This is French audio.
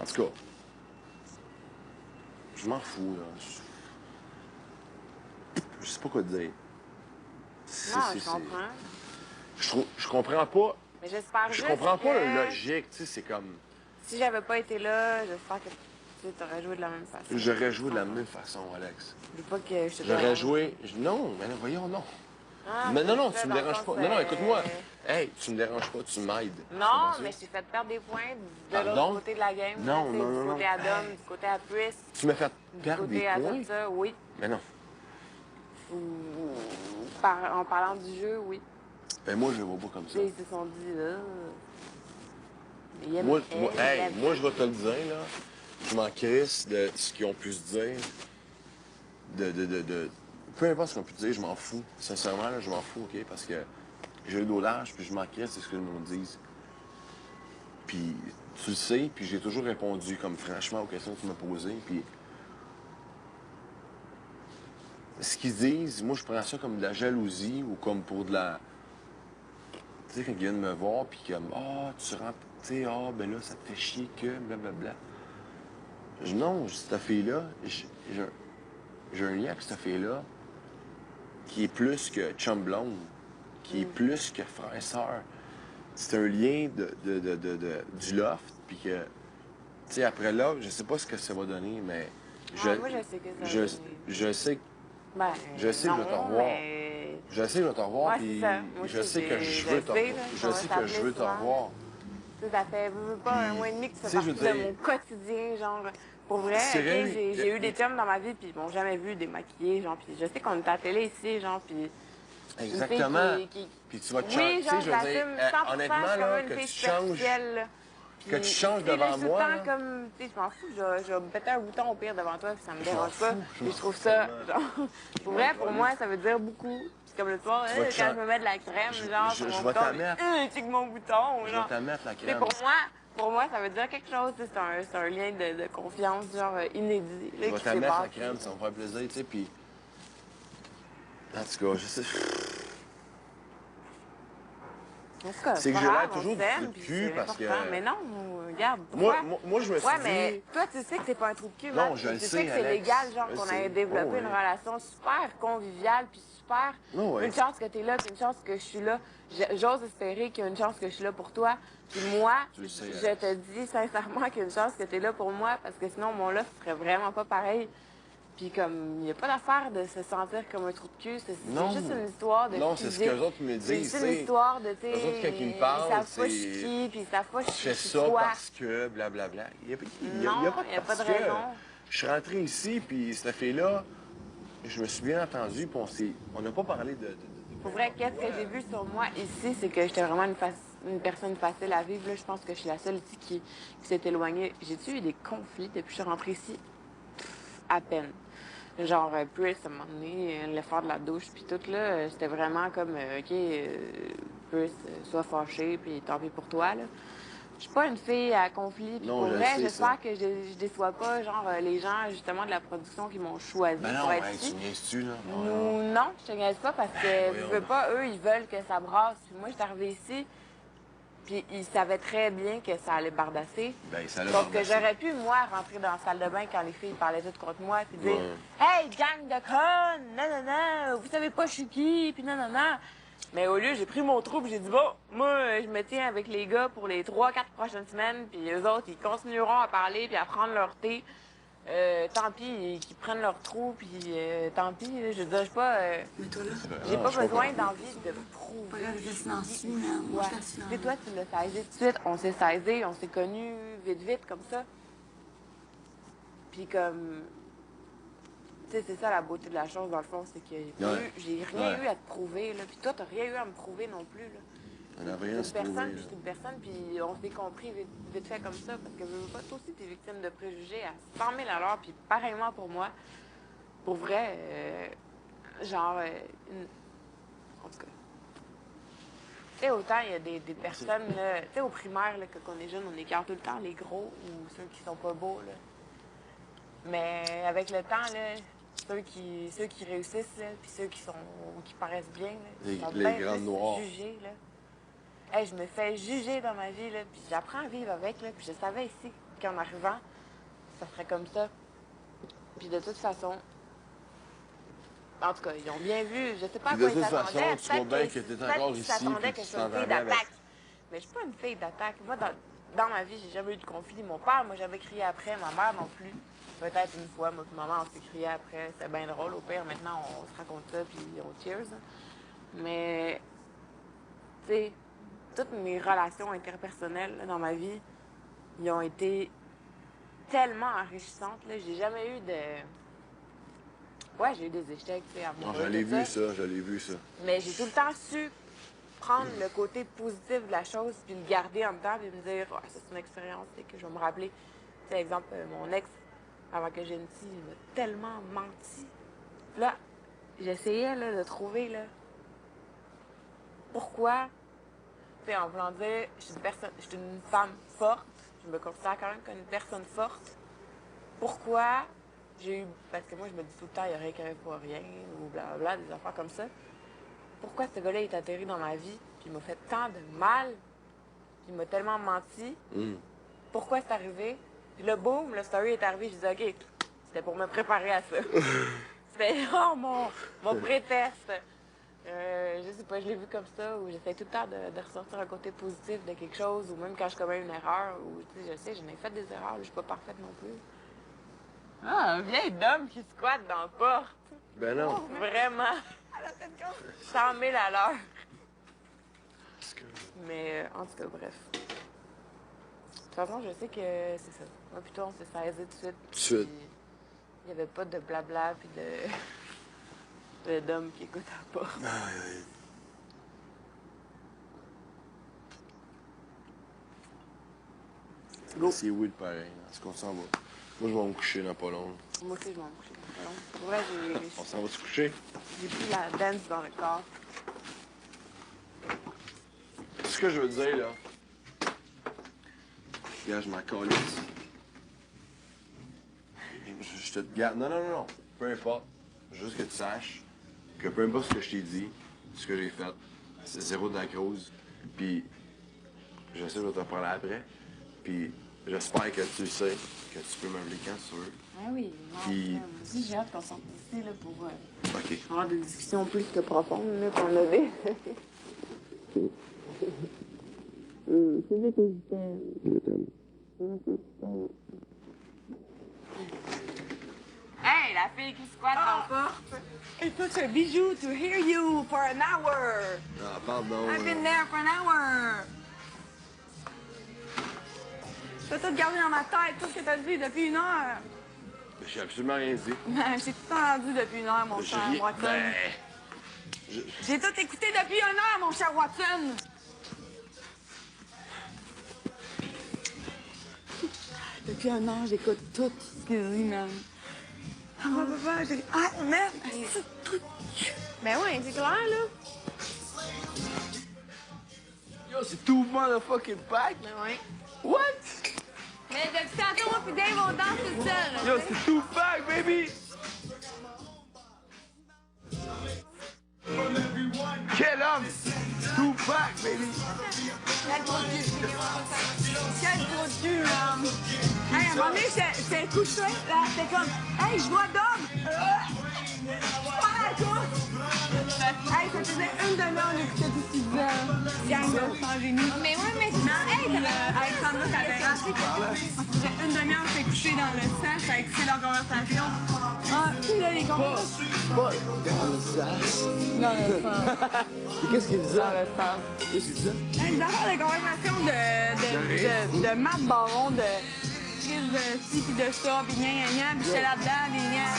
En tout cas, je m'en fous, là. Je sais pas quoi te dire. Non, je comprends. Je comprends pas. Mais j'espère Je juste comprends pas que la logique, tu sais, c'est comme... si j'avais pas été là, j'espère que tu aurais joué de la même façon. J'aurais joué de la même façon, Alex. Je veux pas que je te J'aurais dérange. joué... Non, mais là, voyons, non. Ah, Mais non, non, c'est tu me dans le déranges sens, pas. Non, non, écoute-moi. Hey, tu me déranges pas, tu m'aides. Non, mais je t'ai fait perdre des points de Pardon? l'autre côté de la game. Non, tu sais, non, non, du côté non. Adam, Hey. du côté à Chris, Tu m'as fait du perdre des côté à points? tout ça, oui. Mais non. Ou en parlant du jeu, oui. Ben moi, je le vois pas comme ça. Ils se sont dit, il aime Moi, elle, il hey, aime moi, je vais te le dire, là. Je m'en crisse de ce qu'ils ont pu se dire. Peu importe ce qu'on peut dire, je m'en fous. Sincèrement, là, je m'en fous, OK? Parce que j'ai eu l'âge, puis je m'en crisse, c'est ce que le monde dise. Puis tu le sais, puis j'ai toujours répondu comme franchement aux questions que tu m'as posées, puis... Ce qu'ils disent, moi, je prends ça comme de la jalousie ou comme pour de la... Tu sais, quand ils viennent me voir, puis comme, ah, tu rentres, tu sais, ah, ben là, ça te fait chier que, blablabla. Non, cette fille-là, j'ai un lien avec cette fille-là qui est plus que chum blonde, qui est plus que frère et sœur. C'est un lien du loft, puis que, tu sais, après là, je sais pas ce que ça va donner, mais moi, je sais que ça va donner. je sais, Ben, je sais que je vais te revoir. mais... Je sais que je vais te revoir, Ouais, puis c'est ça. Moi je aussi, sais que je veux te sais, revoir. là, Je qu'on sais va que je s'appeler veux te souvent. revoir. Tu sais, ça fait pas un mois et demi que tu tu fais sais, je partie veux de dire, mon quotidien, genre. Pour vrai, Cyril, ok, j'ai eu des chums dans ma vie, puis ils m'ont jamais vu démaquillée, genre. Puis je sais qu'on est à la télé ici, genre, puis... Exactement. Une fille Puis tu vas te Oui, changer. genre, Je je veux dire, l'assume 100%, honnêtement, je suis là, comme une que fille tu changes. superficielle, là. Que tu changes devant je suis tout moi, le là. temps comme, tu sais, je m'en fous, je vais me péter un bouton au pire devant toi, puis ça me m'en dérange pas. fous, je Puis m'en je trouve fous ça, tellement. genre, pour vrai, pour moi, ça veut dire beaucoup. Puis comme le soir, Tu vas te quand chan- je me mets de la crème, genre, sur je mon vais bouton, t'en mettre. check mon bouton, Je vais genre. t'en mettre la Tu sais, crème. pour moi, ça veut dire quelque chose, tu sais, c'est un lien de confiance, genre, inédit, Je là, vais qui t'en s'est mettre la passé. crème, ça va me faire plaisir, tu sais, puis... En tout cas, je sais... En tout cas, C'est que pas j'ai l'air grave, on toujours du s'aime, trou de puis cul c'est parce que- important. Mais non, regarde, pourquoi? Moi, je me suis Ouais, dit... mais toi, tu sais que c'est pas un trou de cul, Non, Matt. je le Tu sais, que c'est Alex. légal, genre, Je le qu'on sais. ait développé Oh, une oui. relation super conviviale, puis super... Oh, oui. Une chance que t'es là, puis une chance que je suis là. J'ose espérer qu'il y a une chance que je suis là pour toi. Puis moi, Tu le sais, je Alex. te dis sincèrement qu'il y a une chance que t'es là pour moi, parce que sinon, mon là serait vraiment pas pareil. Puis comme, il n'y a pas d'affaire de se sentir comme un trou de cul. C'est Non. juste une histoire de Non, c'est ce physique. qu'eux autres me C'est disent, juste tu une sais. histoire de, tu sais, Eux autres, quand ils me parlent, ils savent pas c'est- je suis qui, puis ils savent pas Je je fais suis ça quoi. parce que, blablabla. Il n'y a, Non, pas il y a pas de parce que. raison. Je suis rentré ici, puis cette fille-là, je me suis bien entendu, puis on n'a pas parlé de... Pour vrai, qu'est-ce que j'ai vu sur moi ici, c'est que j'étais vraiment une personne facile à vivre. Là, je pense que je suis la seule ici qui s'est éloignée. J'ai-tu eu des conflits depuis que je suis rentrée ici? À peine. Genre, Chris, à un moment donné, l'effort de la douche, puis tout, là, c'était vraiment comme, OK, Chris, sois fâché, puis tant pis pour toi, là. Je suis pas une fille à conflit, puis Non, pour je vrai, sais, j'espère ça. que je déçois pas, genre, les gens, justement, de la production qui m'ont choisi Ben non, pour être hey, ici. tu niaises-tu, là? Non, je te niaise pas parce que, voyons je veux donc. pas, eux, ils veulent que ça brasse. Puis moi, je suis arrivée ici, puis ils savaient très bien que ça allait bardasser. Ben, ça l'a Donc, que bardassé. j'aurais pu, moi, rentrer dans la salle de bain quand les filles parlaient toutes contre moi, puis dire Ouais. Hey, gang de connes, non, non, non, vous savez pas je suis qui, puis non, non, non. Mais au lieu, j'ai pris mon trou, puis j'ai dit Bon, moi, je me tiens avec les gars pour les 3-4 prochaines semaines, puis eux autres, ils continueront à parler, puis à prendre leur thé. Tant pis, qu'ils prennent leur trou, puis tant pis, là, je veux dire, je sais pas. Mais toi, là, J'ai Non, pas je besoin comprends. d'envie de prouver. pas grave, je te silencie, mais moi, Ouais. je te silencie. Tu sais, toi, tu l'as saisi tout de suite. On s'est saisi, on s'est connus vite, comme ça. Puis comme... Tu sais, c'est ça la beauté de la chose, dans le fond, c'est que Ouais. j'ai rien Ouais. eu à te prouver, là. Puis toi, t'as rien eu à me prouver non plus, là. On n'a rien à Une se personne, prouver, puis là. je suis une personne, puis on s'est compris vite fait comme ça, parce que je veux pas, toi aussi, t'es victime de préjugés à 100 000 à l'heure, puis pareillement pour moi. Pour vrai, genre, en tout cas. Tu sais, autant il y a des personnes, là, tu sais, au primaire, là, quand on est jeune, on écarte tout le temps les gros ou ceux qui sont pas beaux, là. Mais avec le temps, là, ceux qui réussissent, là, puis ceux qui paraissent bien, là, Les- ils sont les bien grands plus noirs. jugés, là. Hey, je me fais juger dans ma vie, là, puis j'apprends à vivre avec, là, puis je savais ici qu'en arrivant, ça serait comme ça. Puis de toute façon, en tout cas, ils ont bien vu. Je sais pas à Puis quoi de ils toute façon, s'attendaient. tu vois bien que t'es encore Peut-être qu'ils ici, s'attendaient puis que tu je sois une fille t'entendais avec- d'attaque. Mais je suis pas une fille d'attaque. Moi, dans ma vie, j'ai jamais eu de conflit. Mon père m'a jamais crié après, ma mère non plus. Peut-être une fois, moi et maman, on s'est crié après. C'est bien drôle. Au pire, maintenant, on se raconte ça, puis on cheers. Mais, tu sais, toutes mes relations interpersonnelles là, dans ma vie, ils ont été tellement enrichissantes. Là. J'ai jamais eu de... Ouais, j'ai eu des échecs, tu sais, Non, amoureux, je l'ai tout vu, ça, je l'ai vu, ça. mais j'ai tout le temps su prendre le côté positif de la chose, puis le garder en dedans, puis me dire, ah, ça, c'est une expérience, et que je vais me rappeler. Tu sais, exemple, mon ex, avant que j'ai une fille, il m'a tellement menti. Puis là, j'essayais là, de trouver, là, pourquoi, tu sais, en voulant dire, je suis une femme forte, je me considère quand même comme une personne forte. Pourquoi j'ai eu, parce que moi, je me dis tout le temps, il n'y a rien qui arrive pour rien, ou blablabla, des affaires comme ça. Pourquoi ce gars-là est atterri dans ma vie, puis il m'a fait tant de mal, puis il m'a tellement menti. Pourquoi c'est arrivé? Puis là, boum, le story est arrivé, je disais, OK, c'était pour me préparer à ça. C'était oh, mon prétexte. Je sais pas, je l'ai vu comme ça, où j'essaie tout le temps de ressortir un côté positif de quelque chose, ou même quand je commets une erreur, ou tu sais, je sais, j'en ai fait des erreurs, je suis pas parfaite non plus. Ah, un vieil homme qui squatte dans la porte. Ben non. Vraiment. 100 000 à l'heure. Mais en tout cas, bref. De toute façon, je sais que c'est ça. Moi, plutôt, on s'est saisi tout de suite. Tout de suite. Puis, il n'y avait pas de blabla puis d'hommes qui écoutent à la porte. Go. C'est weird pareil. Est-ce qu'on s'en va? Moi, je vais me coucher dans pas long. Moi aussi, je m'en couche. Pour vrai, On s'en va se coucher? j'ai plus la dance dans le corps. Ce que je veux dire, là. Regarde, je m'en calisse. Je te garde. Non, non, non, non. Peu importe. Juste que tu saches que peu importe ce que je t'ai dit, ce que j'ai fait, c'est zéro de la cause. Puis, je sais, je vais te parler après. Puis, j'espère que tu sais que tu peux m'appeler quand tu veux. Ah oui, non. Puis- Moi aussi, j'ai hâte qu'on sorte d'ici là, pour OK. avoir des discussions plus que profondes, là, qu'on a des. C'est vrai que Hey, la fille qui squatte dans la porte. It took a bijou to hear you for an hour. Ah, pardon. I've been there for an hour. Je peux tout garder dans ma tête, tout ce que t'as dit depuis une heure. J'ai absolument rien dit. J'ai tout entendu depuis une heure, mon J'ai cher rien. Watson. Ben, J'ai tout écouté depuis une heure, mon cher Watson. Depuis un an, j'écoute tout ce qu'il dit, man. Ah, papa, j'ai... Ah, merde, c'est tout... Ben oui, c'est clair, là. Yo, c'est tout motherfucking pack. Ben oui. What? Mais depuis tantôt, moi pis Dave, on danse tout seul. Yo, c'est tout pack, baby. Quel homme? Tout pack, baby. Quel gros cul. Quel gros cul, man. Hey, à un moment donné, j'étais couché, là, c'était comme, hey, je vois Dom. Voilà, toi. Hey, ça faisait une demi-heure d'écouter tout ce qu'il disait. Gang de sans génie. Mais ouais, mais non, hey, Alexandra, t'avais raté. Ça faisait une demi-heure, j'étais couché dans le sang, j'avais écouté leur conversation. Ah, puis là, les conversations. Pas dans le sas. Dans le sang. Qu'est-ce qu'il disait? Dans le sang. Qu'est-ce qu'il disait? Des affaires de conversation de Matt Baron, de crise de ci pis de ça, pis gna gna gna, pis j'étais là-dedans, des gna.